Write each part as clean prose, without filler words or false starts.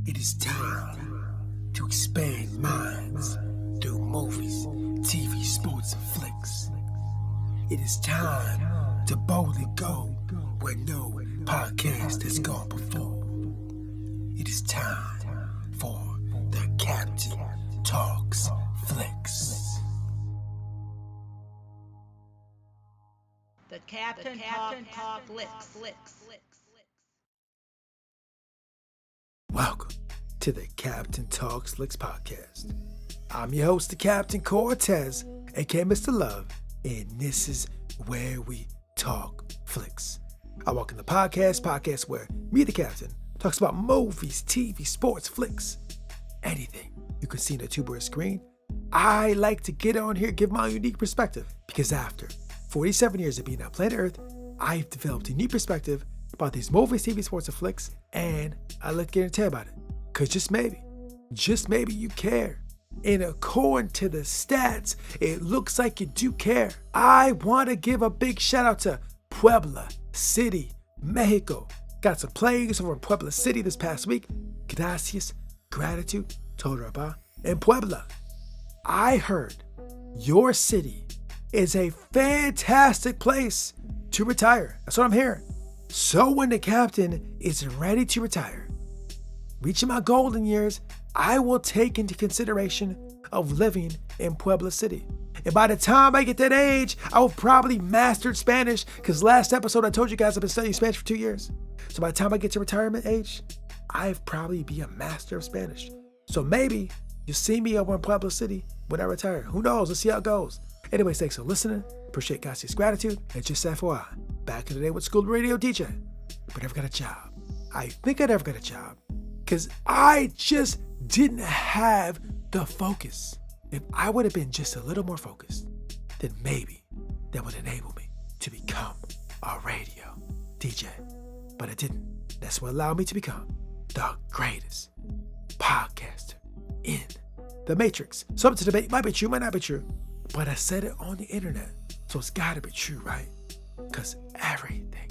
It is time to expand minds through movies, TV, sports, and flicks. It is time to boldly go where no podcast has gone before. It is time for the Captain Talks Flicks. The Captain Talk Flicks. Welcome to the Captain Talks Flicks podcast. I'm your host, the Captain Cortez, aka Mr. Love, and this is where we talk flicks. I welcome the podcast where me, the Captain, talks about movies, TV, sports, flicks, anything you can see on a two-bird screen. I like to get on here, give my unique perspective, because after 47 years of being on planet Earth, I've developed a unique perspective about these movies, TV, sports, and flicks, and I'd like to get into tell you about it. Because just maybe you care. And according to the stats, it looks like you do care. I want to give a big shout out to Puebla City, Mexico. Got some plays over in Puebla City this past week. Gracias, gratitude, Toraba, and Puebla. I heard your city is a fantastic place to retire. That's what I'm hearing. So when the captain is ready to retire, reaching my golden years, I will take into consideration of living in Puebla City. And by the time I get that age, I will probably mastered Spanish, because last episode I told you guys I've been studying Spanish for 2 years. So by the time I get to retirement age, I've probably be a master of Spanish. So maybe you'll see me over in Puebla City when I retire. Who knows? Let's see how it goes. Anyways, thanks for listening. Appreciate God's gratitude. And just FYI, back in the day with school radio DJ, but never got a job. I think I never got a job because I just didn't have the focus. If I would have been just a little more focused, then maybe that would enable me to become a radio DJ. But it didn't. That's what allowed me to become the greatest podcaster in the Matrix. Something to debate. Might be true, might not be true. But I said it on the internet. So it's gotta be true, right? Because everything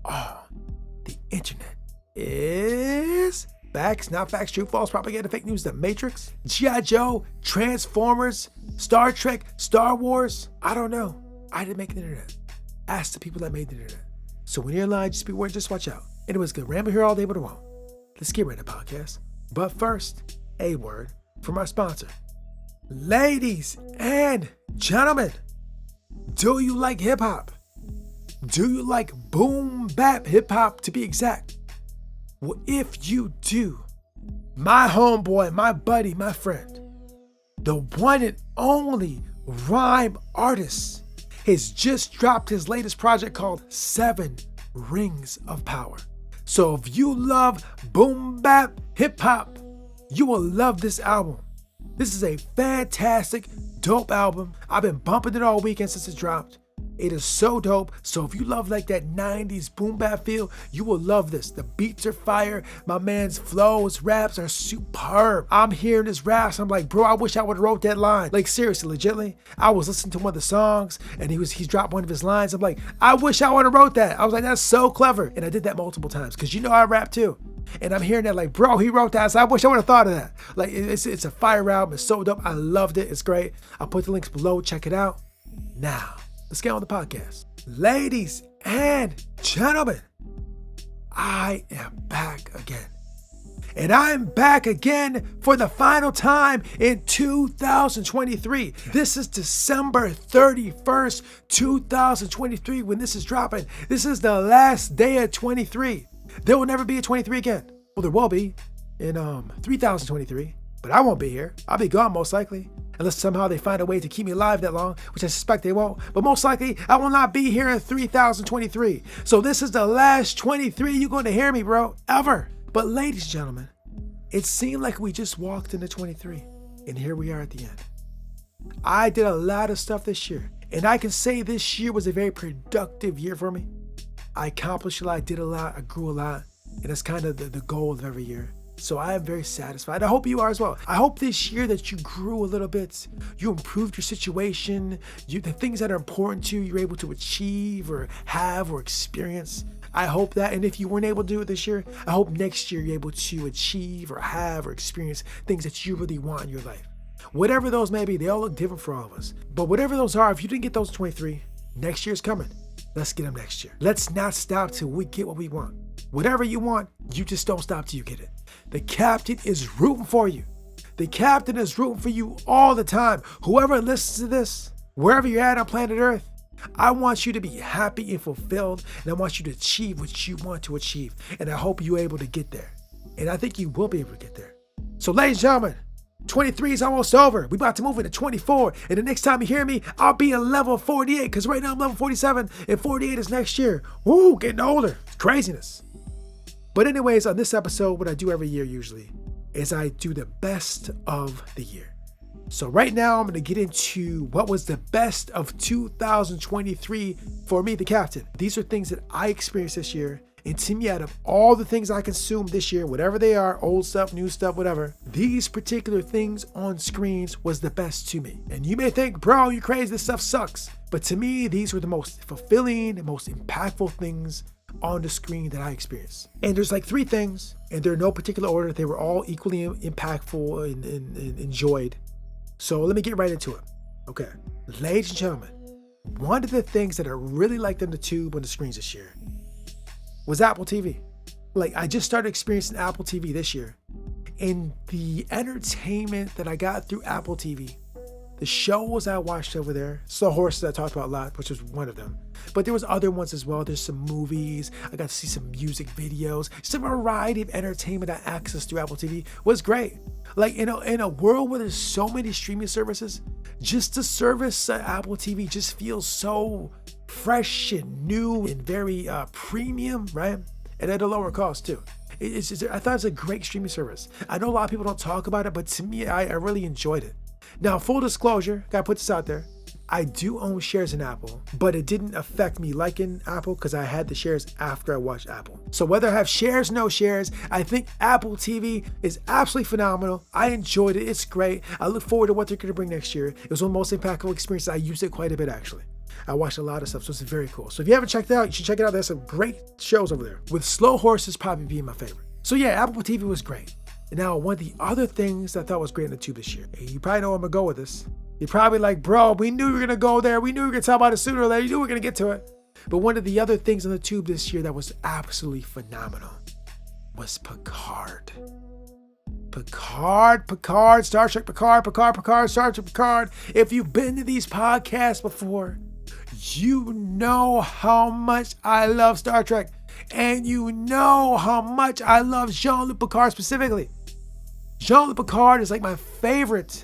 on the internet is facts, not facts, true, false, propaganda, fake news, the Matrix, G.I. Joe, Transformers, Star Trek, Star Wars. I don't know. I didn't make the internet. Ask the people that made the internet. So when you're in line, just be aware, just watch out. Anyways, good ramble here all day, but it won't. Let's get ready to the podcast. But first, a word from our sponsor. Ladies and gentlemen, do you like hip hop? Do you like boom bap hip hop to be exact? Well, if you do, my homeboy, my buddy, my friend, the one and only Rhyme Artist has just dropped his latest project called 7 Rings of Power. So if you love boom bap hip hop, you will love this album. This is a fantastic, dope album. I've been bumping it all weekend since it dropped. It is so dope. So if you love like that 90s boom bap feel, you will love this. The beats are fire. My man's flows, raps are superb. I'm hearing his raps. I'm like, bro, I wish I would have wrote that line. Like seriously, legitly. I was listening to one of the songs and he's dropped one of his lines. I'm like, I wish I would have wrote that. I was like, that's so clever. And I did that multiple times because you know I rap too. And I'm hearing that like, bro, he wrote that. So I wish I would have thought of that. Like it's a fire album. It's so dope. I loved it. It's great. I'll put the links below. Check it out. Now, let's get on the podcast. Ladies and gentlemen, I am back again. And I'm back again for the final time in 2023. This is December 31st, 2023 when this is dropping. This is the last day of 23. There will never be a 23 again. Well, there will be in 3023, but I won't be here. I'll be gone most likely. Unless somehow they find a way to keep me alive that long, which I suspect they won't. But most likely, I will not be here in 3023. So this is the last 23 you're going to hear me, bro, ever. But ladies and gentlemen, it seemed like we just walked into 23. And here we are at the end. I did a lot of stuff this year. And I can say this year was a very productive year for me. I accomplished a lot, I did a lot, I grew a lot. And that's kind of the goal of every year. So I am very satisfied. I hope you are as well. I hope this year that you grew a little bit, you improved your situation, the things that are important to you, you're able to achieve or have or experience. I hope that, and if you weren't able to do it this year, I hope next year you're able to achieve or have or experience things that you really want in your life. Whatever those may be, they all look different for all of us. But whatever those are, if you didn't get those 23, next year's coming. Let's get them next year. Let's not stop till we get what we want. Whatever you want, you just don't stop till you get it. The captain is rooting for you. The captain is rooting for you all the time. Whoever listens to this, wherever you're at on planet Earth, I want you to be happy and fulfilled, and I want you to achieve what you want to achieve. And I hope you're able to get there. And I think you will be able to get there. So ladies and gentlemen, 23 is almost over. We about to move into 24. And the next time you hear me, I'll be in level 48, because right now I'm level 47 and 48 is next year. Woo, getting older. It's craziness. But anyways, on this episode, what I do every year usually is I do the best of the year. So right now I'm going to get into what was the best of 2023 for me, the captain. These are things that I experienced this year. And to me, out of all the things I consumed this year, whatever they are, old stuff, new stuff, whatever, these particular things on screens was the best to me. And you may think, bro, you're crazy, this stuff sucks. But to me, these were the most fulfilling, most impactful things on the screen that I experienced. And there's like 3 things, and they're in no particular order. They were all equally impactful and enjoyed. So let me get right into it. Okay, ladies and gentlemen, one of the things that I really liked on the tube on the screens this year was Apple TV. Like, I just started experiencing Apple TV this year, and the entertainment that I got through Apple TV, the shows I watched over there, Slow Horses I talked about a lot, which was one of them. But there was other ones as well. There's some movies. I got to see some music videos. Just a variety of entertainment I accessed through Apple TV was great. Like, in a world where there's so many streaming services, just the service Apple TV just feels so fresh and new and very premium, right? And at a lower cost too. I thought it's a great streaming service. I know a lot of people don't talk about it, but to me, I really enjoyed it. Now, full disclosure, gotta put this out there. I do own shares in Apple, but it didn't affect me liking Apple because I had the shares after I watched Apple. So whether I have shares, no shares, I think Apple TV is absolutely phenomenal. I enjoyed it. It's great. I look forward to what they're going to bring next year. It was one of the most impactful experiences. I used it quite a bit, actually. I watched a lot of stuff, so it's very cool. So if you haven't checked it out, you should check it out. There's some great shows over there, with Slow Horses probably being my favorite. So yeah, Apple TV was great. And now, one of the other things that I thought was great in the tube this year, and you probably know where I'm going to go with this. You're probably like, bro, we knew we were going to go there. We knew we were going to talk about it sooner or later. You knew we were going to get to it. But one of the other things on the tube this year that was absolutely phenomenal was Picard. Picard, Star Trek Picard, Star Trek Picard. If you've been to these podcasts before, you know how much I love Star Trek. And you know how much I love Jean-Luc Picard specifically. Jean-Luc Picard is like my favorite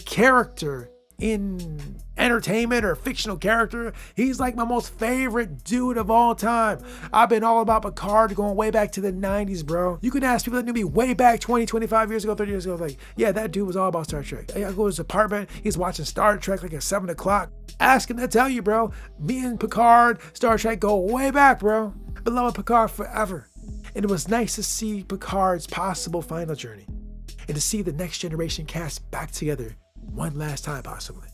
character in entertainment or fictional character. He's like my most favorite dude of all time. I've been all about Picard going way back to the 90s, bro. You can ask people that knew me way back 20, 25 years ago, 30 years ago. Like, yeah, that dude was all about Star Trek. I go to his apartment. He's watching Star Trek like at 7 o'clock. Ask him to tell you, bro. Me and Picard, Star Trek go way back, bro. Been loving Picard forever. And it was nice to see Picard's possible final journey and to see the Next Generation cast back together one last time, possibly.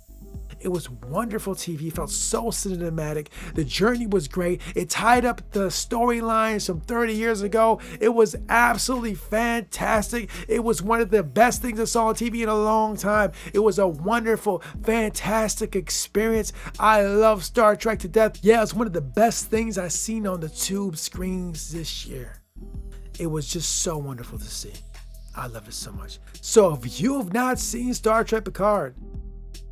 It was wonderful TV. It felt so cinematic. The journey was great. It tied up the storylines from 30 years ago. It was absolutely fantastic. It was one of the best things I saw on TV in a long time. It was a wonderful, fantastic experience. I love Star Trek to death. Yeah, it's one of the best things I've seen on the tube screens this year. It was just so wonderful to see. I love it so much. So if you have not seen Star Trek Picard,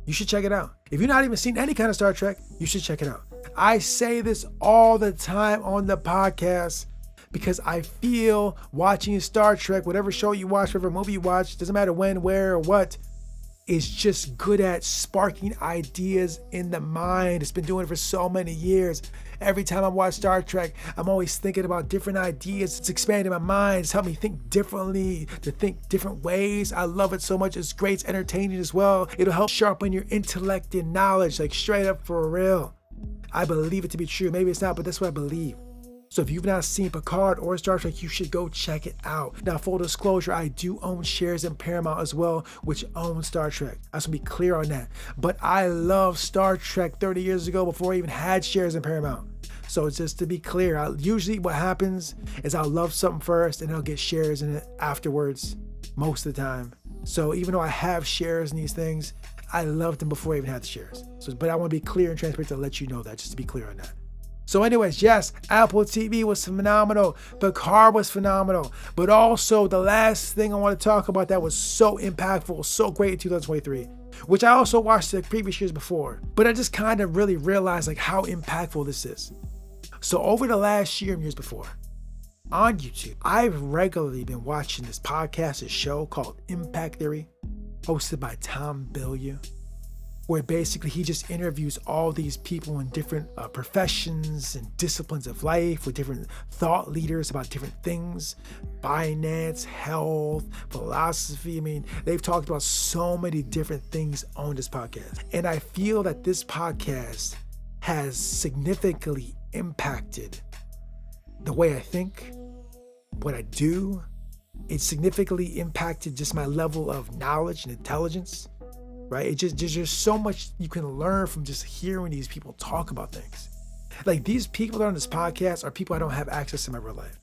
you should check it out. If you've not even seen any kind of Star Trek, you should check it out. I say this all the time on the podcast because I feel watching Star Trek, whatever show you watch, whatever movie you watch, doesn't matter when, where, or what, is just good at sparking ideas in the mind. It's been doing it for so many years. Every time I watch Star Trek, I'm always thinking about different ideas. It's expanding my mind. It's helped me think differently, to think different ways. I love it so much. It's great. It's entertaining as well. It'll help sharpen your intellect and knowledge, like straight up for real. I believe it to be true. Maybe it's not, but that's what I believe. So if you've not seen Picard or Star Trek, you should go check it out. Now, full disclosure, I do own shares in Paramount as well, which owns Star Trek. I just want to be clear on that. But I love Star Trek 30 years ago before I even had shares in Paramount. So just to be clear, usually what happens is I'll love something first and I'll get shares in it afterwards, most of the time. So even though I have shares in these things, I loved them before I even had the shares. But I want to be clear and transparent to let you know that, just to be clear on that. So anyways, yes, Apple TV was phenomenal. Picard was phenomenal. But also the last thing I want to talk about that was so impactful, so great in 2023, which I also watched the previous years before. But I just kind of really realized like how impactful this is. So over the last year and years before, on YouTube, I've regularly been watching this podcast, this show called Impact Theory, hosted by Tom Bilyeu, where basically he just interviews all these people in different professions and disciplines of life with different thought leaders about different things, finance, health, philosophy. I mean, they've talked about so many different things on this podcast. And I feel that this podcast has significantly impacted the way I think, what I do. It significantly impacted just my level of knowledge and intelligence. Right? There's just so much you can learn from just hearing these people talk about things. Like these people that are on this podcast are people I don't have access to in my real life.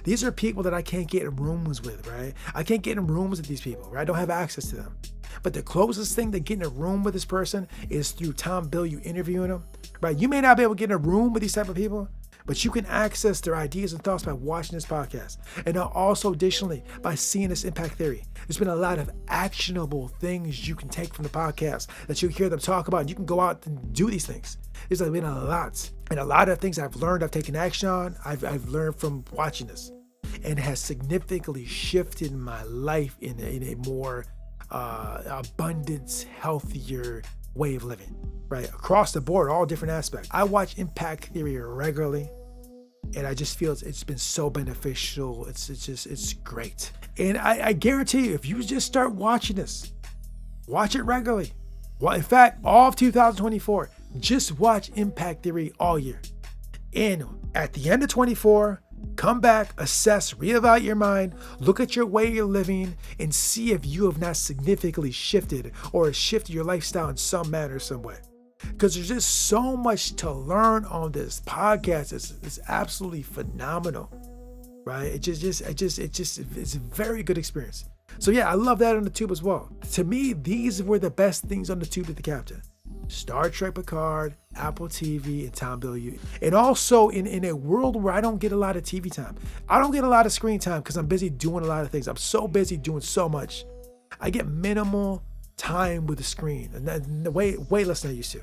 These are people that I can't get in rooms with, right? I can't get in rooms with these people, right? I don't have access to them. But the closest thing to getting in a room with this person is through Tom Bilyeu interviewing them, right? You may not be able to get in a room with these type of people, but you can access their ideas and thoughts by watching this podcast. And also additionally, by seeing this Impact Theory. There's been a lot of actionable things you can take from the podcast that you hear them talk about, and you can go out and do these things. There's been a lot. And a lot of things I've learned, I've taken action on, I've learned from watching this. And it has significantly shifted my life in a more abundant, healthier way of living, right? Across the board, all different aspects. I watch Impact Theory regularly, and I just feel it's been so beneficial. It's great. And I guarantee you, if you just start watching this, watch it regularly. Well, in fact, all of 2024, just watch Impact Theory all year. And at the end of 24, come back, assess, reevaluate your mind, look at your way you're living, and see if you have not significantly shifted or shifted your lifestyle in some manner, some way. Because there's just so much to learn on this podcast. It's absolutely phenomenal, right? It's a very good experience. So yeah, I love that on the tube as well. To me, these were the best things on the tube with the Captain. Star Trek Picard, Apple TV, and Tom Bilyeu. And also in a world where I don't get a lot of TV time. I don't get a lot of screen time because I'm busy doing a lot of things. I'm so busy doing so much. I get minimal time with the screen, and way less than I used to.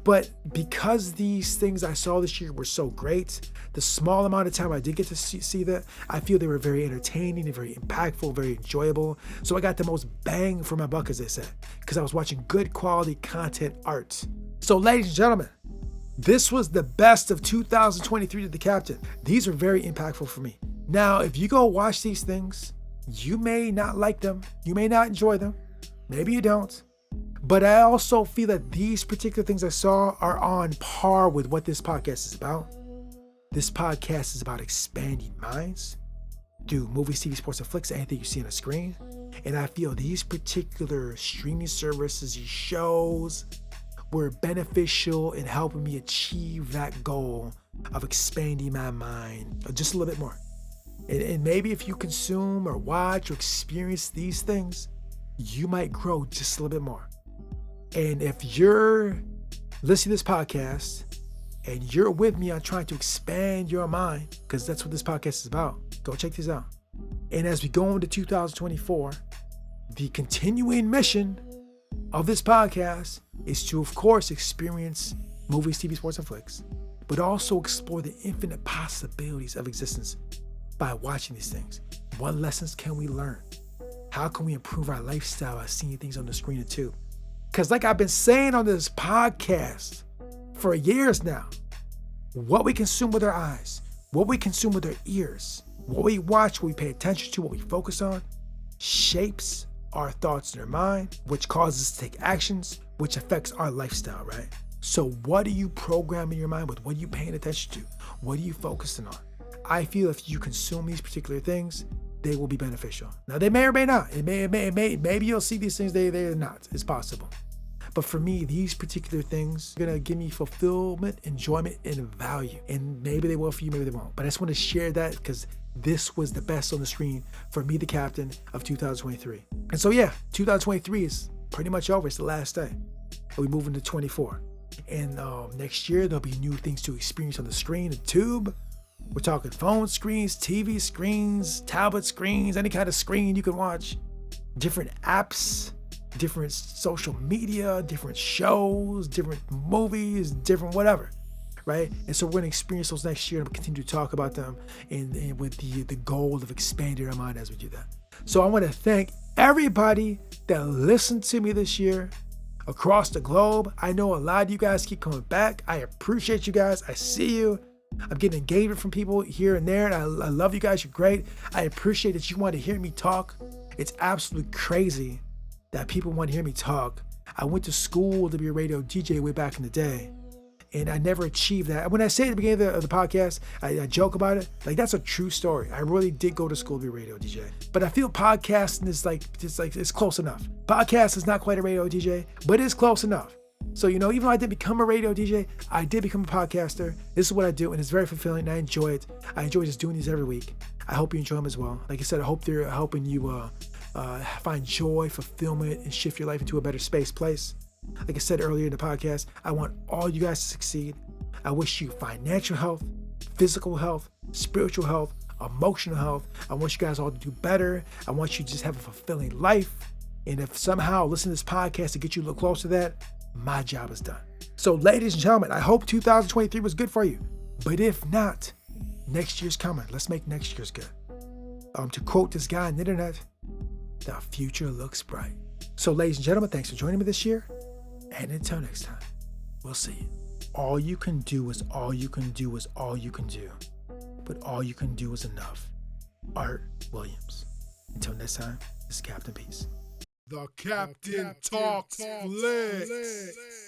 But because these things I saw this year were so great, the small amount of time I did get to see that, I feel they were very entertaining and very impactful, very enjoyable. So I got the most bang for my buck, as they said, because I was watching good quality content art. So ladies and gentlemen, this was the best of 2023 to the Captain. These are very impactful for me. Now, if you go watch these things, you may not like them. You may not enjoy them. Maybe you don't. But I also feel that these particular things I saw are on par with what this podcast is about. This podcast is about expanding minds through movies, TV, sports, and flicks, anything you see on the screen. And I feel these particular streaming services, these shows, were beneficial in helping me achieve that goal of expanding my mind just a little bit more. And maybe if you consume or watch or experience these things, you might grow just a little bit more. And if you're listening to this podcast and you're with me on trying to expand your mind, because that's what this podcast is about, go check this out. And as we go into 2024, the continuing mission of this podcast is to, of course, experience movies, TV, sports, and flicks, but also explore the infinite possibilities of existence by watching these things. What lessons can we learn? How can we improve our lifestyle by seeing things on the screen too? Because like I've been saying on this podcast for years now, what we consume with our eyes, what we consume with our ears, what we watch, what we pay attention to, what we focus on, shapes our thoughts in our mind, which causes us to take actions, which affects our lifestyle, right? So what are you programming your mind with? What are you paying attention to? What are you focusing on? I feel if you consume these particular things, they will be beneficial. Now, they may or may not. Maybe you'll see these things, they're not. It's possible. But for me, these particular things are gonna give me fulfillment, enjoyment, and value. And maybe they will for you, maybe they won't. But I just want to share that because this was the best on the screen for me, the captain of 2023. And so yeah, 2023 is pretty much over. It's the last day. We move into 24. And next year, there'll be new things to experience on the screen, the tube. We're talking phone screens, TV screens, tablet screens, any kind of screen you can watch. Different apps, different social media, different shows, different movies, different whatever, right? And so we're going to experience those next year and we'll continue to talk about them and with the goal of expanding our mind as we do that. So I want to thank everybody that listened to me this year across the globe. I know a lot of you guys keep coming back. I appreciate you guys. I see you. I'm getting engagement from people here and there, and I love you guys. You're great. I appreciate that you want to hear me talk. It's absolutely crazy that people want to hear me talk. I went to school to be a radio DJ way back in the day, and I never achieved that. When I say at the beginning of the podcast, I joke about it. Like, that's a true story. I really did go to school to be a radio DJ, but I feel podcasting is it's close enough. Podcast is not quite a radio DJ, but it's close enough. So, even though I didn't become a radio DJ, I did become a podcaster. This is what I do, and it's very fulfilling, and I enjoy it. I enjoy just doing these every week. I hope you enjoy them as well. Like I said, I hope they're helping you find joy, fulfillment, and shift your life into a better place. Like I said earlier in the podcast, I want all you guys to succeed. I wish you financial health, physical health, spiritual health, emotional health. I want you guys all to do better. I want you to just have a fulfilling life. And if somehow listening to this podcast to get you a little closer to that, my job is done. So ladies and gentlemen, I hope 2023 was good for you. But if not, next year's coming. Let's make next year's good. To quote this guy on the internet, the future looks bright. So ladies and gentlemen, thanks for joining me this year. And until next time, we'll see you. All you can do is all you can do is all you can do. But all you can do is enough. Art Williams. Until next time, this is Captain Peace. The Captain Talks Flicks.